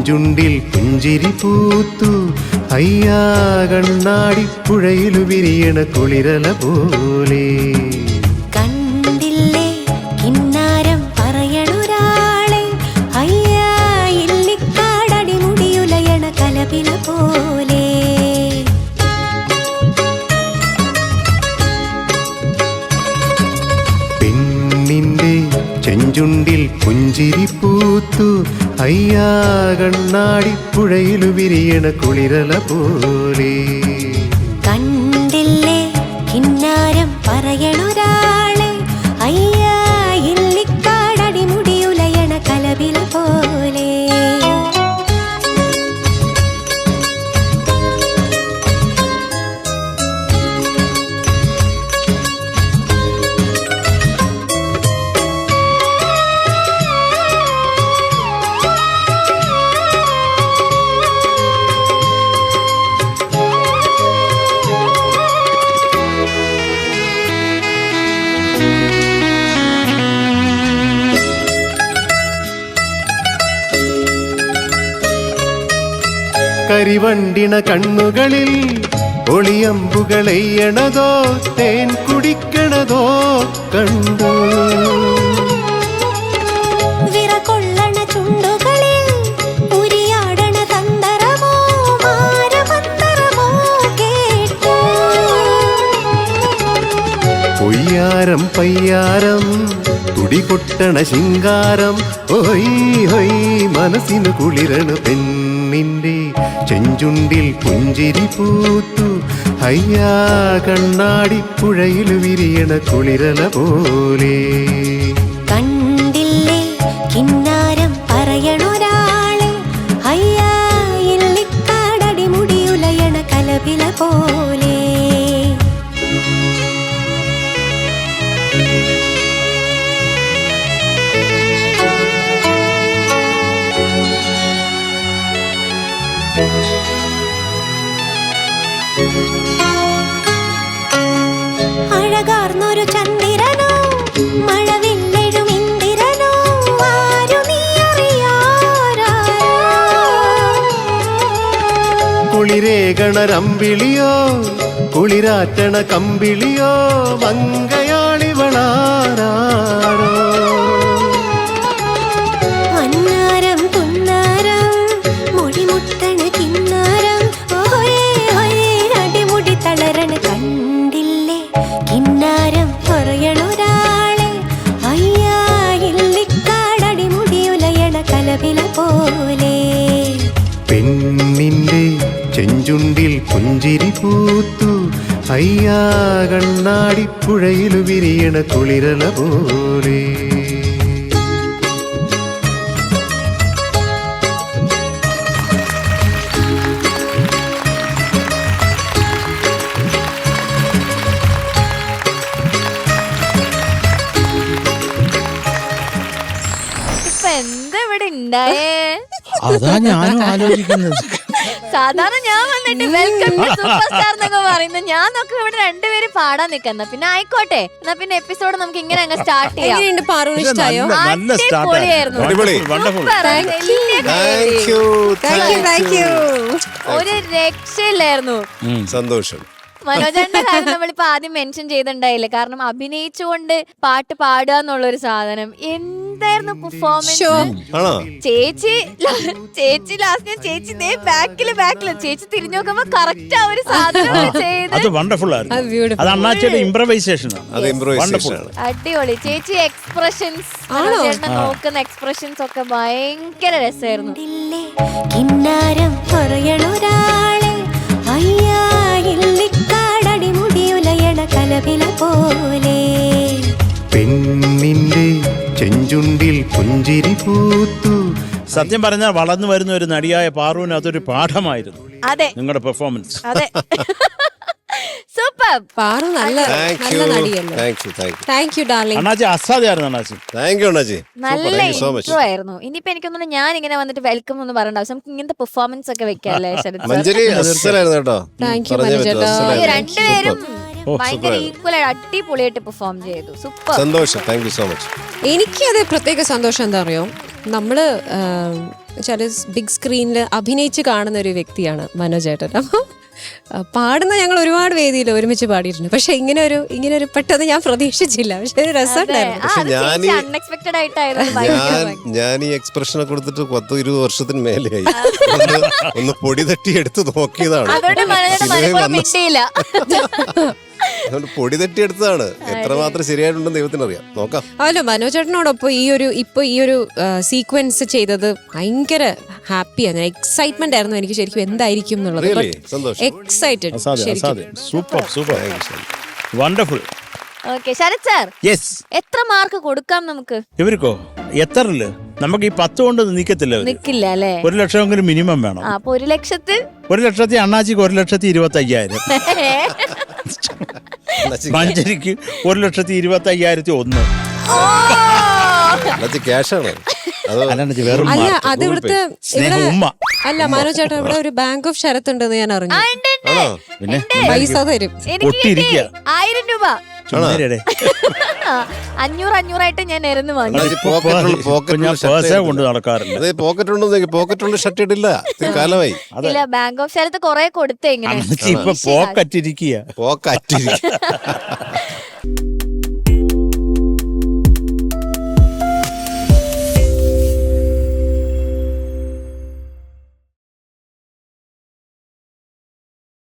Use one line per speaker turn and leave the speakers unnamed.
ചെഞ്ചുണ്ടിൽ പുഞ്ചിരി പൂത്തു അയ്യാ കണ്ണാടിപ്പുഴയിലു വിരിയണ കുളിരല പോലെ.
കണ്ടില്ലേ കിന്നാരം പറയണൊരാളെ അയ്യാ ഇല്ലിക്കാടടി മുടിയുലയണ കലപില പോലെ.
പെണ്ണിന്റെ ചെഞ്ചുണ്ടിൽ പുഞ്ചിരി പൂത്തു അയ്യാ കണ്ണാടിപ്പുഴയിലു വിരിയണ കുളിരല പോലെ.
കണ്ടില്ലേ കിന്നാരം പറയണൊരാളെ അയ്യാ ഇല്ലിക്കാടടി മുടിയുലയണ കലപില പോലെ.
കരിവണ്ടിണ കണ്ണുകളിൽ ഒളിയമ്പുകളെയ്യണതോ തേൻ കുടിക്കണതോ കണ്ടു.
വിറകൊള്ളണ ചുണ്ടുകളിൽ ഉരിയാടണ തന്തരമോ മാരമന്തരമോ കേട്ടു.
പൊയ്യാരം പയ്യാരം തുടികൊട്ടണ ശിങ്കാരം ഹൊയ് ഹൊയ് മനസ്സിന് കുളിരണ പെണ്ണിന്റെ ചെഞ്ചുണ്ടിൽ പുഞ്ചിരി പൂത്തു അയ്യാ കണ്ണാടിപ്പുഴയില് വിരിയണ കുളിരല പോലെ.
കണ്ടില്ലേ കിന്നാരം പറയണൊരാളെ അയ്യാ ഇല്ലിക്കാടടി മുടിയുലയണ കലപില പോലെ. അഴകാർന്നൊരു ചന്ദ്രനോ മഴവില്ലെഴും ഇന്ദിരനോ ആരു നീ അറിയാരോ.
കുളിരേകണരമ്പിളിയോ കുളിരാറ്റണ കമ്പിളിയോ മങ്കയാളിവളാരോ.
അന്നാരം തുന്നാരം മുടിമുട്ടണ കിന്നാരം ഓയേ ഓയേ അടിമുടി തളരണ. കണ്ടില്ലേ കിന്നാരം പറയണൊരാളെ അയ്യാ ഇല്ലിക്കാടടി മുടിയുലയണ കലപില പോലെ.
പെണ്ണിന്റെ ചെഞ്ചുണ്ടിൽ പുഞ്ചിരി പൂത്തു അയ്യാ കണ്ണാടിപ്പുഴയിലു വിരിയണ കുളിരല പോലെ.
എന്താ ഇവിടെ ഉണ്ടായേ?
അതാ ഞാനും ആലോചിക്കുന്നത്.
സാധാരണ ഞാൻ വന്നിട്ട് വെൽക്കം ടു സൂപ്പർ സ്റ്റാർ എന്നൊക്കെ പറയുന്നത് ഞാൻ നോക്കി ഇവിടെ രണ്ടുപേരും പാടാൻ നിക്കുന്ന. പിന്നെ ആയിക്കോട്ടെ, എന്നാ പിന്നെ എപ്പിസോഡ് നമുക്ക് ഇങ്ങനെ അങ്ങ് സ്റ്റാർട്ട് ചെയ്യാം.
ഇഷ്ടായോ?
നല്ല
അടിപൊളിയായിരുന്നു. ഒരു രക്ഷയില്ലായിരുന്നു.
സന്തോഷം.
മനോജന്റെ കാര്യം നമ്മളിപ്പോ ആദ്യം മെൻഷൻ ചെയ്തിട്ടുണ്ടായില്ലേ, കാരണം അഭിനയിച്ചുകൊണ്ട് പാട്ട് പാടുക എന്നുള്ളൊരു സാധനം എന്തായിരുന്നു പെർഫോമൻസ്. ചേച്ചി ലാസ്റ്റ് ചേച്ചി ബാക്കില് ചേച്ചി തിരിഞ്ഞു നോക്കുമ്പോ കറക്റ്റ് ആ ഒരു സാധനം ചെയ്ത്
അത് വണ്ടർഫുൾ ആയിരുന്നു. അത് അണ്ണാച്ചിയുടെ ഇംപ്രവൈസേഷൻ.
അടിപൊളി. ചേച്ചി എക്സ്പ്രഷൻസ്, ചേട്ടനെ നോക്കുന്ന എക്സ്പ്രഷൻസ് ഒക്കെ ഭയങ്കര രസമായിരുന്നു.
കിന്നാരം പറയണൊരാളെ അയ്യാ ഇല്ലിക്കാടടി മുടിയുലയണ കലപില പോലെ.
പെണ്ണിന്റെ ചെഞ്ചുണ്ടിൽ പുഞ്ചിരി പൂത്തു.
സത്യം പറഞ്ഞാൽ വളർന്നു വരുന്ന ഒരു നടിയായ പാറുവിന് അതൊരു പാഠമായിരുന്നു.
അതെ,
നിങ്ങളുടെ പെർഫോമൻസ്.
അതെ. സൂപ്പർ.
പാറു നല്ല നടിയല്ലേ. Thank you darling.
അണ്ണാച്ചി അസാധ്യമായിരുന്നു. അണ്ണാച്ചി
നല്ല ഇൻട്രോ ആയിരുന്നു. ഇനിയിപ്പോ എനിക്കൊന്നും ഞാൻ ഇങ്ങനെ വന്നിട്ട് വെൽക്കം എന്ന് പറയേണ്ട ആവശ്യം, നമുക്ക് ഇങ്ങനത്തെ പെർഫോമൻസ് ഒക്കെ വെക്കാല്ലേ.
താങ്ക് യു മഞ്ജു ചേട്ടാ.
രണ്ടുപേരും ഭയങ്കര ഈക്വൽ അടിപൊളിയായിട്ട് പെർഫോം ചെയ്തു. സൂപ്പർ.
സന്തോഷം, താങ്ക് യു സോ മച്ച്.
എനിക്കത് പ്രത്യേക സന്തോഷം എന്താ അറിയോ, നമ്മള് ചില ബിഗ് സ്ക്രീനിൽ അഭിനയിച്ച് കാണുന്ന ഒരു വ്യക്തിയാണ് മനോജേട്ടൻ. അപ്പോൾ പാടുന്ന ഞങ്ങൾ ഒരുപാട് വേദിയിൽ ഒരുമിച്ച് പാടിയിട്ടുണ്ട്. പക്ഷെ ഇങ്ങനെ ഒരു പെട്ടെന്ന് ഞാൻ പ്രതീക്ഷിച്ചില്ല. പക്ഷെ ഒരു രസമുണ്ടായിരുന്നു.
അൺഎക്സ്പെക്ടഡ് ആയിട്ടായിരുന്നു.
ഞാൻ ഈ എക്സ്പ്രഷനെ കൊടുത്തിട്ട് 10-20 വർഷത്തിന് മേലെയായി. ഒന്ന് പൊടി തട്ടി എടുത്ത് നോക്കിയതാണ്.
അതുകൊണ്ട് മനോജേട്ടൻ മിണ്ടിയില്ല.
അതുകൊണ്ട് പൊടി തട്ടിയെടുത്തതാണ്. എത്രമാത്രം ശരിയായിട്ടുണ്ടെന്ന് ദൈവത്തിനറിയാം. നോക്കാം.
അല്ലോ മനോജേട്ടനോടൊപ്പം ഈ ഒരു സീക്വൻസ് ചെയ്തത് ഭയങ്കര ഹാപ്പിയാണ്. എക്സൈറ്റ്മെന്റ് ആയിരുന്നു എനിക്ക് ശരിക്കും എന്തായിരിക്കും എന്നുള്ളത്.
സന്തോഷം.
Excited.
Super super wonderful.
Okay Sharath sir,
yes.
എത്ര മാർക്ക് കൊടുക്കാം നമുക്ക്?
ഇവർക്കോ എത്രല്ലേ? നമുക്ക് ഈ 10 കൊണ്ട് നിക്കത്തില്ല.
നിക്കില്ല അല്ലേ?
1 ലക്ഷമെങ്കിലും മിനിമം വേണം.
അപ്പൊ 1 ലക്ഷത്തിൽ
1 ലക്ഷത്തി അണ്ണാച്ചിക്ക് 1,25,000. മഞ്ചരിക്ക് 1,25,001.
ക്യാഷാണ്.
അല്ലാണ്ട് വേറെ
അല്ല അത് ഇവിടുത്തെ
ഉമ്മ.
അല്ല മനോജേട്ടൻ ഇവിടെ ഒരു ബാങ്ക് ഓഫ് ശരത്ത് ഉണ്ടെന്ന് ഞാൻ അറിഞ്ഞു.
പിന്നെ
പൈസ തരും.
എനിക്ക് കിട്ടി
ഒട്ടിയിരിക്കുക.
1000 രൂപ.
ചുമ്മാരിടെ.
500 ഞാൻ നേരുന്നു വാങ്ങി.
പേഴ്സേ കൊണ്ട് നടക്കാറില്ല.
പോക്കറ്റുള്ള ഷർട്ട് ഇടില്ല. കാലമായി.
ഇല്ല, ബാങ്ക് ഓഫ് സ്ഥലത്ത് കൊറേ കൊടുത്തേ ഇങ്ങനെ.
ഇപ്പൊ പോക്കറ്റിരിക്കുക.
പോക്കറ്റിരിക്കുക.